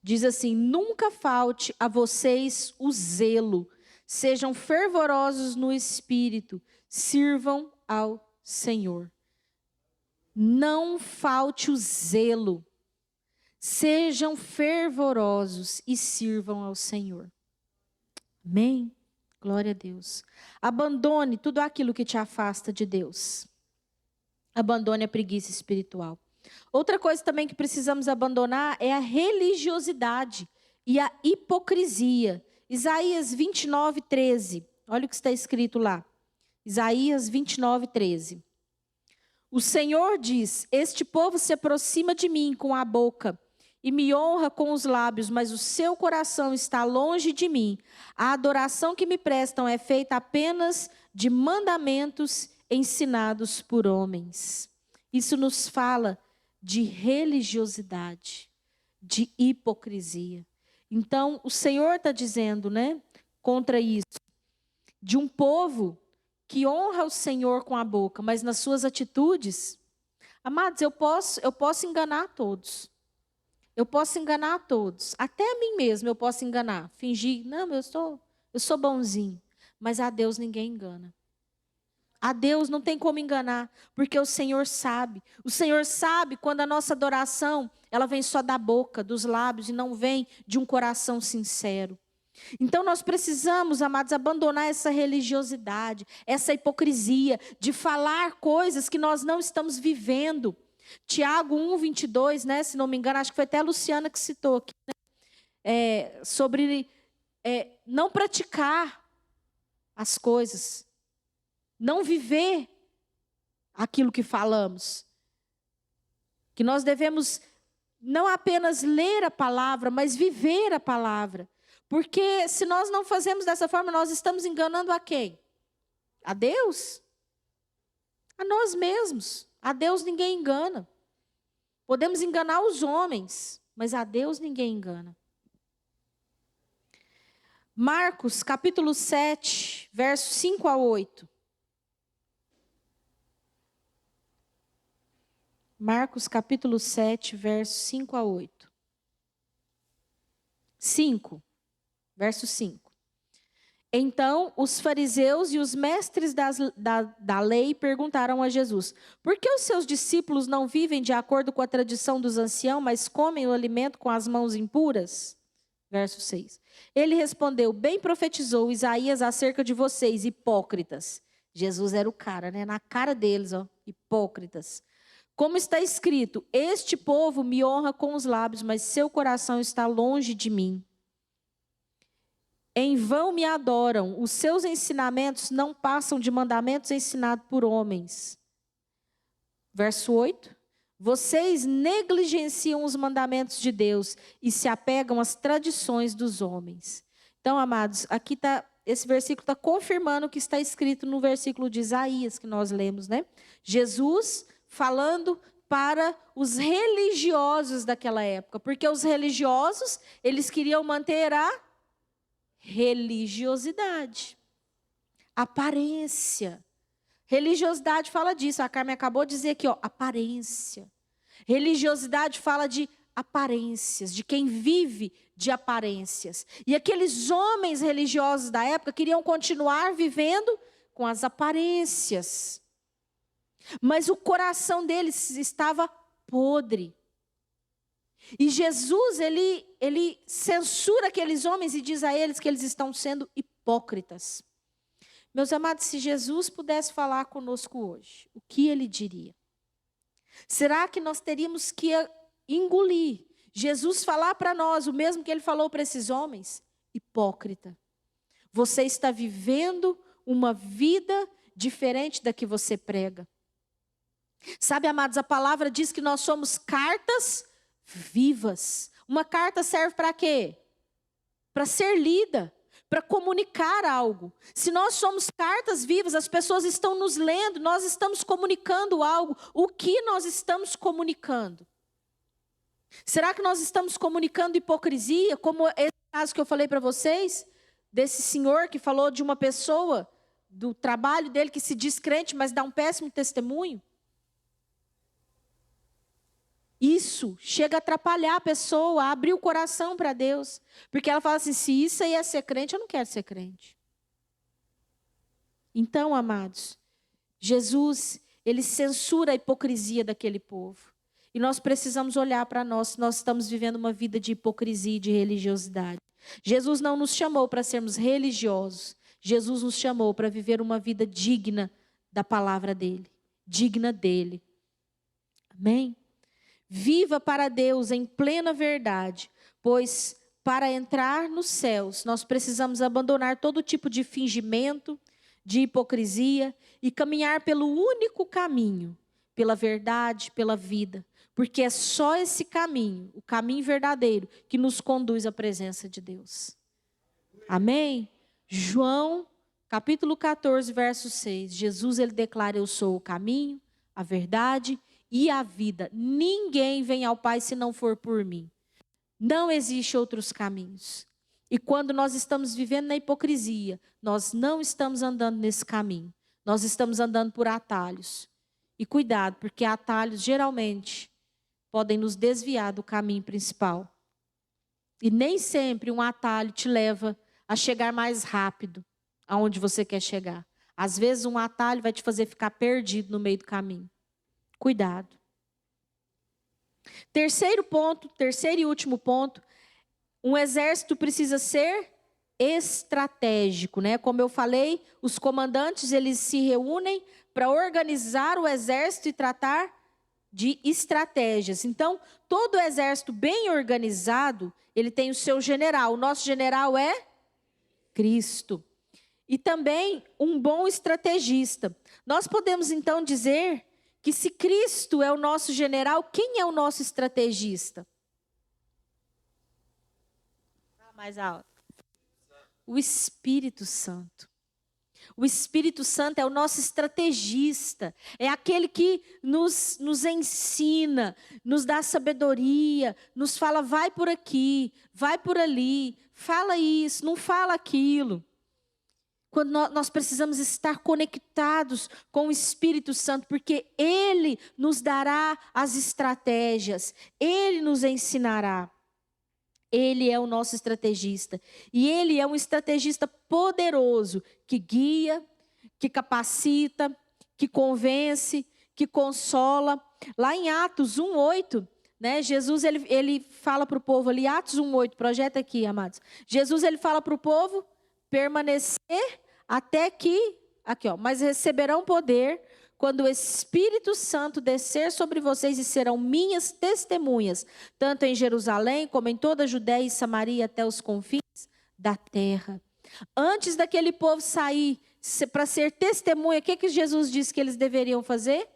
Diz assim: nunca falte a vocês o zelo, sejam fervorosos no espírito, sirvam ao Senhor. Não falte o zelo, sejam fervorosos e sirvam ao Senhor. Amém? Glória a Deus. Abandone tudo aquilo que te afasta de Deus. Abandone a preguiça espiritual. Outra coisa também que precisamos abandonar é a religiosidade e a hipocrisia. Isaías 29, 13. Olha o que está escrito lá. Isaías 29, 13. O Senhor diz: este povo se aproxima de mim com a boca e me honra com os lábios, mas o seu coração está longe de mim. A adoração que me prestam é feita apenas de mandamentos ensinados por homens. Isso nos fala de religiosidade, de hipocrisia. Então, o Senhor está dizendo, né, contra isso, de um povo que honra o Senhor com a boca, mas nas suas atitudes, amados, eu posso enganar todos. Eu posso enganar a todos, até a mim mesmo eu posso enganar, fingir, não, eu sou bonzinho, mas a Deus ninguém engana. A Deus não tem como enganar, porque o Senhor sabe. O Senhor sabe quando a nossa adoração, ela vem só da boca, dos lábios, e não vem de um coração sincero. Então nós precisamos, amados, abandonar essa religiosidade, essa hipocrisia, de falar coisas que nós não estamos vivendo. Tiago 1, 22, né, se não me engano, acho que foi até a Luciana que citou aqui, né, sobre não praticar as coisas, não viver aquilo que falamos. Que nós devemos não apenas ler a palavra, mas viver a palavra. Porque se nós não fazemos dessa forma, nós estamos enganando a quem? A Deus? A nós mesmos. A Deus ninguém engana. Podemos enganar os homens, mas a Deus ninguém engana. Marcos, capítulo 7, versos 5 a 8. Marcos, capítulo 7, versos 5 a 8. 5, verso 5. Então, os fariseus e os mestres da lei perguntaram a Jesus: por que os seus discípulos não vivem de acordo com a tradição dos anciãos, mas comem o alimento com as mãos impuras? Verso 6. Ele respondeu: bem profetizou Isaías acerca de vocês, hipócritas. Jesus era o cara, né? Na cara deles, ó, hipócritas. Como está escrito: este povo me honra com os lábios, mas seu coração está longe de mim. Em vão me adoram, os seus ensinamentos não passam de mandamentos ensinados por homens. Verso 8. Vocês negligenciam os mandamentos de Deus e se apegam às tradições dos homens. Então, amados, aqui esse versículo está confirmando o que está escrito no versículo de Isaías que nós lemos, né? Jesus falando para os religiosos daquela época, porque os religiosos, eles queriam manter a religiosidade, aparência. Religiosidade fala disso, a Carmen acabou de dizer aqui, ó, aparência. Religiosidade fala de aparências, de quem vive de aparências. E aqueles homens religiosos da época queriam continuar vivendo com as aparências. Mas o coração deles estava podre. E Jesus, ele censura aqueles homens e diz a eles que eles estão sendo hipócritas. Meus amados, se Jesus pudesse falar conosco hoje, o que ele diria? Será que nós teríamos que engolir Jesus falar para nós o mesmo que ele falou para esses homens? Hipócrita. Você está vivendo uma vida diferente da que você prega. Sabe, amados, a palavra diz que nós somos cartas vivas. Uma carta serve para quê? Para ser lida, para comunicar algo. Se nós somos cartas vivas, as pessoas estão nos lendo, nós estamos comunicando algo. O que nós estamos comunicando? Será que nós estamos comunicando hipocrisia, como esse caso que eu falei para vocês? desse senhor que falou de uma pessoa, do trabalho dele, que se diz crente, mas dá um péssimo testemunho? Isso chega a atrapalhar a pessoa, a abrir o coração para Deus. Porque ela fala assim, se isso aí é ser crente, eu não quero ser crente. Então, amados, Jesus, ele censura a hipocrisia daquele povo. E nós precisamos olhar para nós estamos vivendo uma vida de hipocrisia e de religiosidade. Jesus não nos chamou para sermos religiosos. Jesus nos chamou para viver uma vida digna da palavra dele, digna dele. Amém? Viva para Deus em plena verdade, pois para entrar nos céus nós precisamos abandonar todo tipo de fingimento, de hipocrisia e caminhar pelo único caminho, pela verdade, pela vida. Porque é só esse caminho, o caminho verdadeiro, que nos conduz à presença de Deus. Amém? João, capítulo 14, verso 6. Jesus, ele declara, eu sou o caminho, a verdade e a vida. Ninguém vem ao Pai se não for por mim. Não existe outros caminhos. E quando nós estamos vivendo na hipocrisia, nós não estamos andando nesse caminho. Nós estamos andando por atalhos. E cuidado, porque atalhos geralmente podem nos desviar do caminho principal. E nem sempre um atalho te leva a chegar mais rápido aonde você quer chegar. Às vezes um atalho vai te fazer ficar perdido no meio do caminho. Cuidado. Terceiro e último ponto, um exército precisa ser estratégico, né? Como eu falei, os comandantes, eles se reúnem para organizar o exército e tratar de estratégias. Então, todo exército bem organizado, ele tem o seu general. O nosso general é Cristo. E também um bom estrategista. Nós podemos então dizer que se Cristo é o nosso general, quem é o nosso estrategista? Mais alto. O Espírito Santo. O Espírito Santo é o nosso estrategista, é aquele que nos ensina, nos dá sabedoria, nos fala, vai por aqui, vai por ali, fala isso, não fala aquilo. Quando nós precisamos estar conectados com o Espírito Santo, porque Ele nos dará as estratégias, Ele nos ensinará. Ele é o nosso estrategista. E Ele é um estrategista poderoso, que guia, que capacita, que convence, que consola. Lá em Atos 1:8, né, Jesus ele fala para o povo ali, Atos 1:8, projeta aqui, amados. Jesus ele fala para o povo permanecer até que, aqui ó, mas receberão poder quando o Espírito Santo descer sobre vocês e serão minhas testemunhas, tanto em Jerusalém como em toda a Judéia e Samaria até os confins da terra. Antes daquele povo sair para ser testemunha, o que Jesus disse que eles deveriam fazer?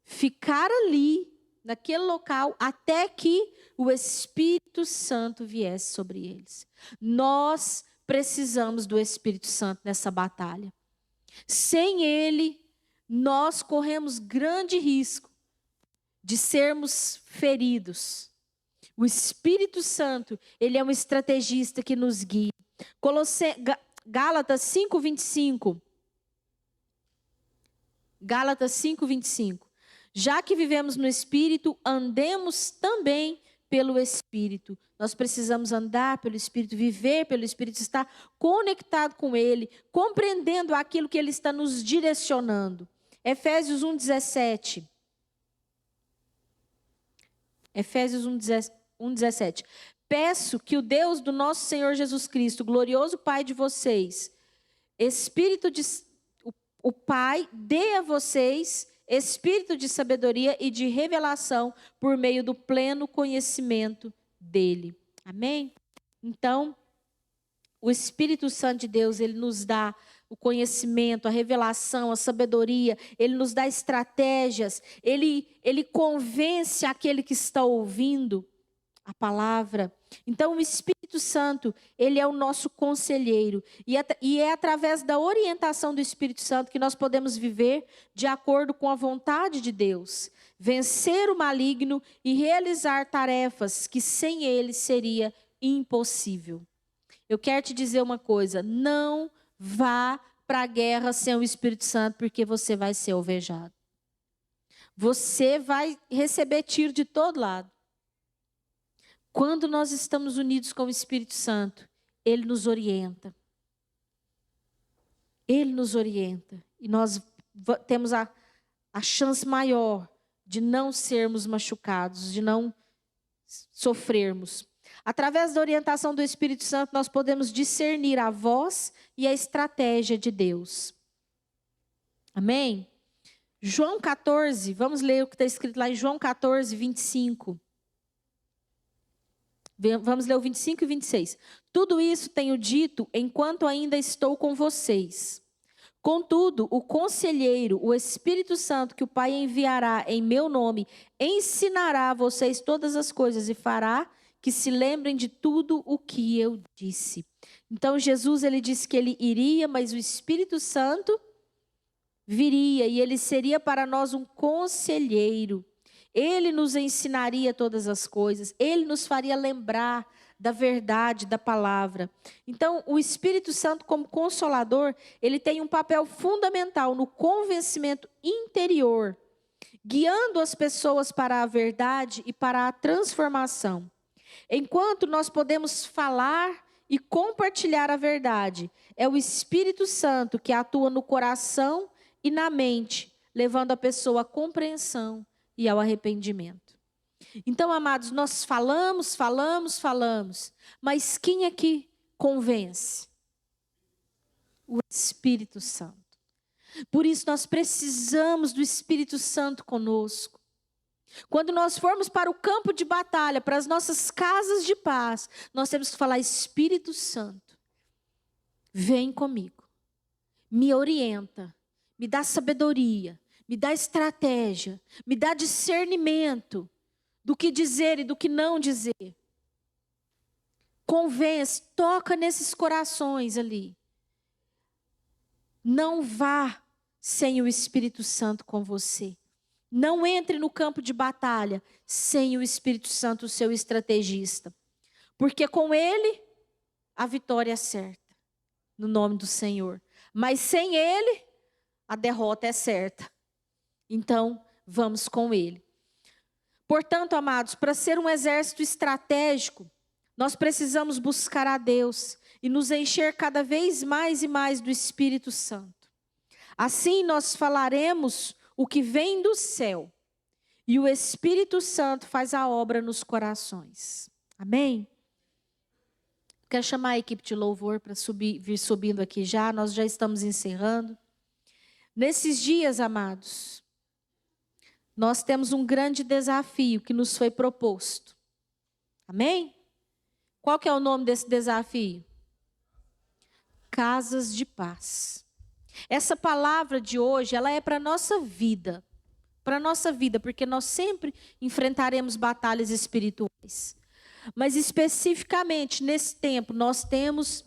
Ficar ali, naquele local, até que o Espírito Santo viesse sobre eles. Nós precisamos do Espírito Santo nessa batalha. Sem Ele, nós corremos grande risco de sermos feridos. O Espírito Santo, ele é um estrategista que nos guia. Gálatas 5:25. Gálatas 5:25. Já que vivemos no Espírito, andemos também pelo Espírito. Nós precisamos andar pelo Espírito, viver pelo Espírito, estar conectado com Ele, compreendendo aquilo que Ele está nos direcionando. Efésios 1:17. Efésios 1:17. Peço que o Deus do nosso Senhor Jesus Cristo, glorioso Pai de vocês, o Pai dê a vocês espírito de sabedoria e de revelação por meio do pleno conhecimento dele. Amém? Então, o Espírito Santo de Deus, ele nos dá o conhecimento, a revelação, a sabedoria, ele nos dá estratégias, ele convence aquele que está ouvindo a palavra. Então, o Espírito Santo, ele é o nosso conselheiro. E é através da orientação do Espírito Santo que nós podemos viver de acordo com a vontade de Deus. Vencer o maligno e realizar tarefas que sem ele seria impossível. eu quero te dizer uma coisa: não vá para a guerra sem o Espírito Santo, porque você vai ser alvejado. Você vai receber tiro de todo lado. Quando nós estamos unidos com o Espírito Santo, Ele nos orienta. Ele nos orienta. E nós temos a chance maior de não sermos machucados, de não sofrermos. Através da orientação do Espírito Santo, nós podemos discernir a voz e a estratégia de Deus. Amém? João 14, vamos ler o que está escrito lá em João 14, 25. Vamos ler o 25 e 26. Tudo isso tenho dito enquanto ainda estou com vocês. Contudo, o conselheiro, o Espírito Santo, que o Pai enviará em meu nome, ensinará a vocês todas as coisas e fará que se lembrem de tudo o que eu disse. Então, Jesus, ele disse que ele iria, mas o Espírito Santo viria e ele seria para nós um conselheiro. Ele nos ensinaria todas as coisas, ele nos faria lembrar da verdade, da palavra. Então, o Espírito Santo, como consolador, ele tem um papel fundamental no convencimento interior, guiando as pessoas para a verdade e para a transformação. Enquanto nós podemos falar e compartilhar a verdade, é o Espírito Santo que atua no coração e na mente, levando a pessoa à compreensão e ao arrependimento. Então, amados, nós falamos, mas quem é que convence? O Espírito Santo. Por isso nós precisamos do Espírito Santo conosco. Quando nós formos para o campo de batalha, para as nossas casas de paz, nós temos que falar: Espírito Santo, vem comigo, me orienta, me dá sabedoria, me dá estratégia, me dá discernimento do que dizer e do que não dizer. Convence, toca nesses corações ali. Não vá sem o Espírito Santo com você. Não entre no campo de batalha sem o Espírito Santo, o seu estrategista. Porque com ele, a vitória é certa, no nome do Senhor. Mas sem ele, a derrota é certa. Então, vamos com ele. Portanto, amados, para ser um exército estratégico, nós precisamos buscar a Deus e nos encher cada vez mais e mais do Espírito Santo. Assim, nós falaremos o que vem do céu e o Espírito Santo faz a obra nos corações. Amém? Quero chamar a equipe de louvor para vir subindo aqui já. Nós já estamos encerrando. Nesses dias, amados, nós temos um grande desafio que nos foi proposto. Amém? Qual que é o nome desse desafio? Casas de paz. Essa palavra de hoje, ela é para a nossa vida. Para a nossa vida, porque nós sempre enfrentaremos batalhas espirituais. Mas especificamente nesse tempo, nós temos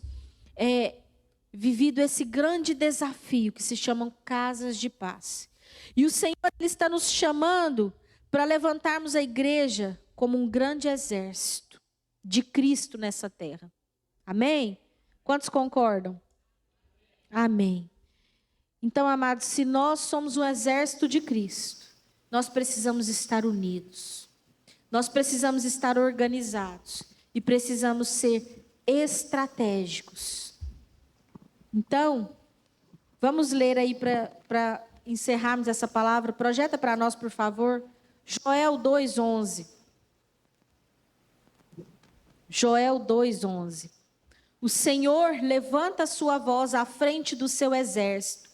vivido esse grande desafio que se chamam casas de paz. E o Senhor, Ele está nos chamando para levantarmos a igreja como um grande exército de Cristo nessa terra. Amém? Quantos concordam? Amém. Então, amados, se nós somos um exército de Cristo, nós precisamos estar unidos. Nós precisamos estar organizados e precisamos ser estratégicos. Então, vamos ler aí para encerrarmos essa palavra. Projeta para nós, por favor, Joel 2:11. Joel 2:11. O Senhor levanta a sua voz à frente do seu exército.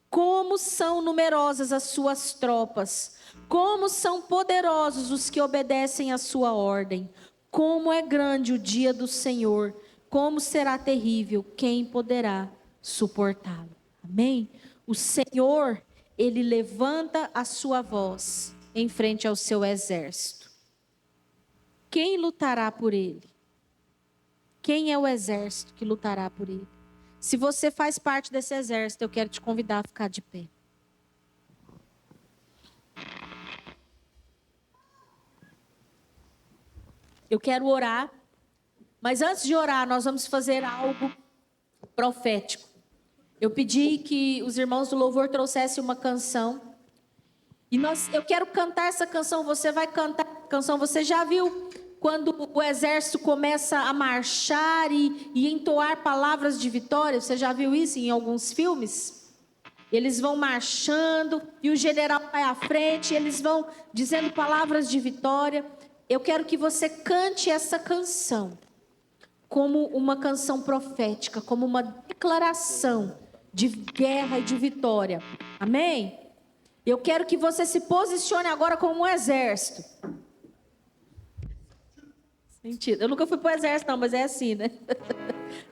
Como são numerosas as suas tropas. Como são poderosos os que obedecem à sua ordem. Como é grande o dia do Senhor. Como será terrível, quem poderá suportá-lo. Amém? O Senhor, Ele levanta a sua voz em frente ao seu exército. Quem lutará por Ele? Quem é o exército que lutará por Ele? Se você faz parte desse exército, eu quero te convidar a ficar de pé. Eu quero orar Mas antes de orar, nós vamos fazer algo profético. Eu pedi que os irmãos do louvor trouxessem uma canção. E eu quero cantar essa canção. Você vai cantar a canção. Você já viu quando o exército começa a marchar e entoar palavras de vitória? Você já viu isso em alguns filmes? Eles vão marchando e o general vai à frente. Eles vão dizendo palavras de vitória. Eu quero que você cante essa canção como uma canção profética, como uma declaração de guerra e de vitória. Amém? Eu quero que você se posicione agora como um exército. Sentido. Eu nunca fui para o exército, não, mas é assim, né?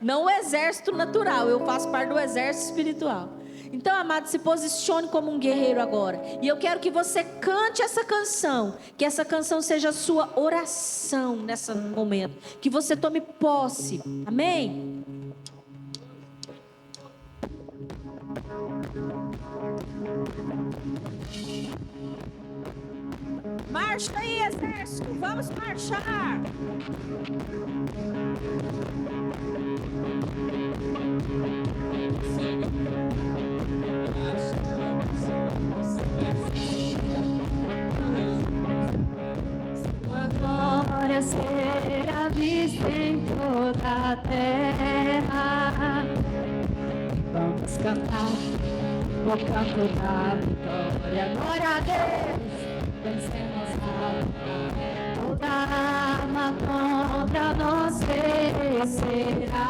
Não o exército natural, eu faço parte do exército espiritual. Então, amado, se posicione como um guerreiro agora. E eu quero que você cante essa canção. Que essa canção seja a sua oração nesse momento. Que você tome posse. Amém? Marcha aí, exército. Vamos marchar. Sua glória será vista em toda a terra. Vamos cantar o canto da vitória. Glória a Deus, vencemos a batalha. Toda arma contra nós perecerá.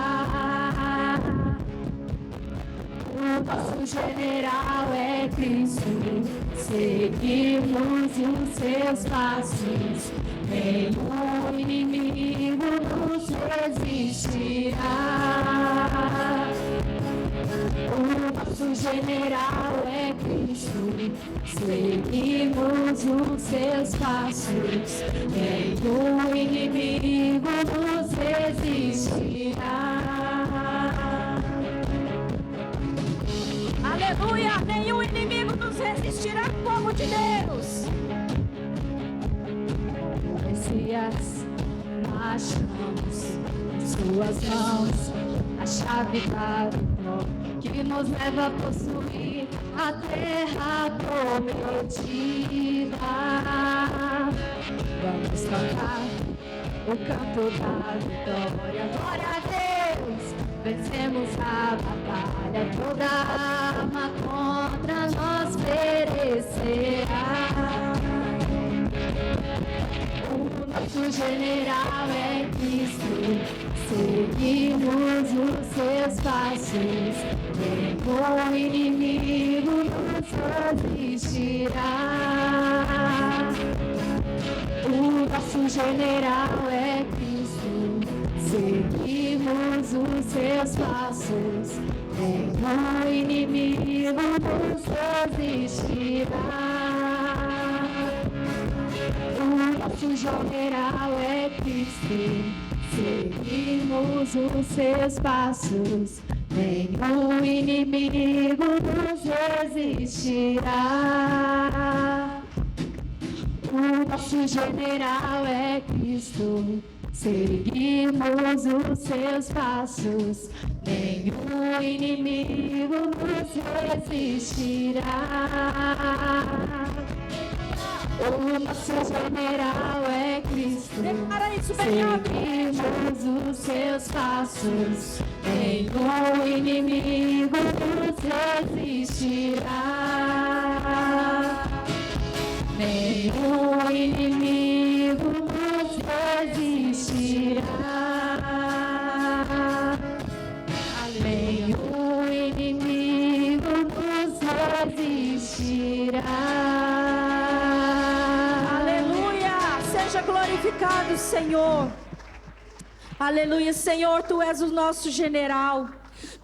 O nosso general é Cristo, seguimos os seus passos, nenhum inimigo nos resistirá. O nosso general é Cristo, seguimos os seus passos, nenhum inimigo nos resistirá. Aleluia! Nenhum inimigo nos resistirá, povo de Deus. Messias, achamos em suas mãos a chave da vitória que nos leva a possuir a terra prometida. Vamos cantar o canto da vitória. Glória a Deus, vencemos a batalha. Toda arma contra nós perecerá. O nosso general é Cristo, seguimos os seus passos, nenhum inimigo nos resistirá. O nosso general é Cristo, seguimos os seus passos, nenhum inimigo nos resistirá. O nosso general é Cristo, seguimos os seus passos, nenhum inimigo nos resistirá. O nosso general é Cristo, seguimos os seus passos, nenhum inimigo nos resistirá. O nosso general é Cristo, seguimos os seus passos, nenhum inimigo nos resistirá. Nenhum inimigo nos resistirá. Nenhum inimigo nos resistirá. Seja glorificado, Senhor. Aleluia, Senhor, Tu és o nosso general.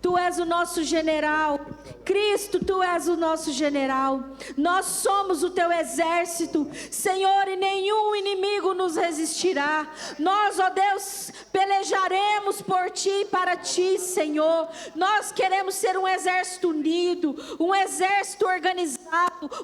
Tu és o nosso general. Cristo, Tu és o nosso general. Nós somos o Teu exército, Senhor, e nenhum inimigo nos resistirá. Nós, ó Deus, pelejaremos por Ti e para Ti, Senhor. Nós queremos ser um exército unido, um exército organizado.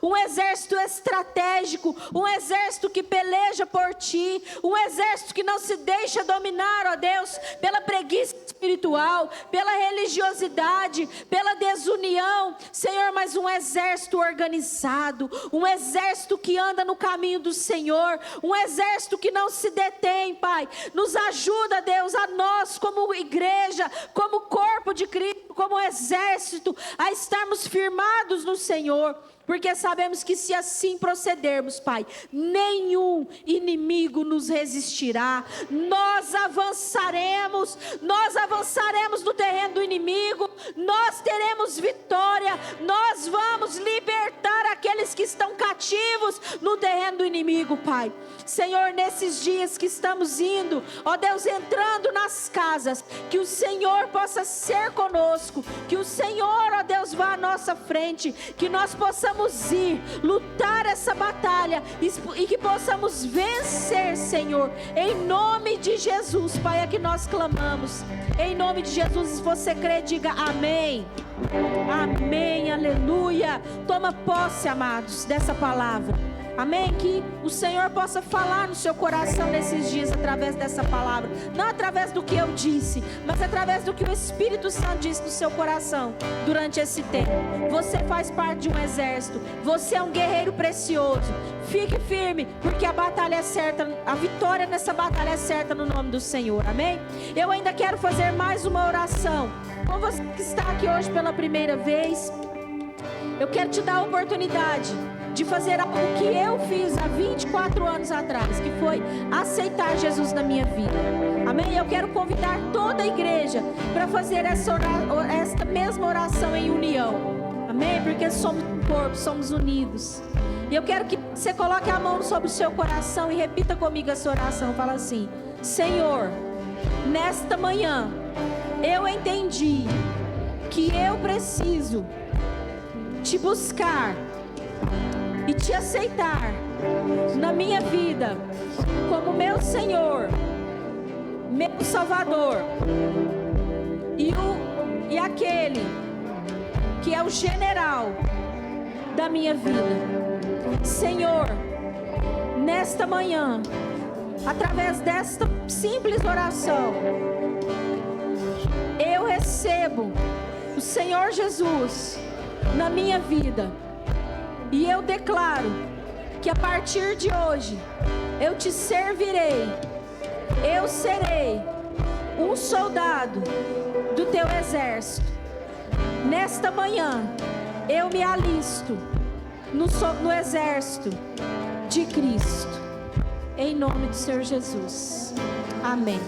um exército estratégico, um exército que peleja por ti, um exército que não se deixa dominar, ó Deus, pela preguiça espiritual, pela religiosidade, pela desunião, Senhor, mas um exército organizado, um exército que anda no caminho do Senhor, um exército que não se detém, Pai. Nos ajuda, Deus, a nós como igreja, como corpo de Cristo, como exército, a estarmos firmados no Senhor, porque sabemos que se assim procedermos, Pai, nenhum inimigo nos resistirá. Nós avançaremos no terreno do inimigo, nós teremos vitória, nós vamos libertar aqueles que estão cativos no terreno do inimigo, Pai. Senhor, nesses dias que estamos indo, ó Deus, entrando nas casas, que o Senhor possa ser conosco, que o Senhor, ó Deus, vá à nossa frente, que nós possamos ir, lutar essa batalha e que possamos vencer, Senhor, em nome de Jesus, Pai, é que nós clamamos, em nome de Jesus. Se você crê, diga amém, amém, aleluia. Toma posse, amados, dessa palavra. Amém? Que o Senhor possa falar no seu coração nesses dias através dessa palavra. Não através do que eu disse, mas através do que o Espírito Santo disse no seu coração durante esse tempo. Você faz parte de um exército. Você é um guerreiro precioso. Fique firme, porque a batalha é certa. A vitória nessa batalha é certa no nome do Senhor. Amém? Eu ainda quero fazer mais uma oração. Com você que está aqui hoje pela primeira vez, eu quero te dar a oportunidade de fazer algo que eu fiz há 24 anos atrás, que foi aceitar Jesus na minha vida. Amém? Eu quero convidar toda a igreja para fazer esta mesma oração em união. Amém? Porque somos um corpo, somos unidos. E eu quero que você coloque a mão sobre o seu coração e repita comigo essa oração. Fala assim: Senhor, nesta manhã eu entendi que eu preciso te buscar e te aceitar na minha vida como meu Senhor, meu Salvador e aquele que é o general da minha vida. Senhor, nesta manhã, através desta simples oração, eu recebo o Senhor Jesus na minha vida. E eu declaro que a partir de hoje eu te servirei, eu serei um soldado do teu exército. Nesta manhã eu me alisto no exército de Cristo, em nome do Senhor Jesus. Amém.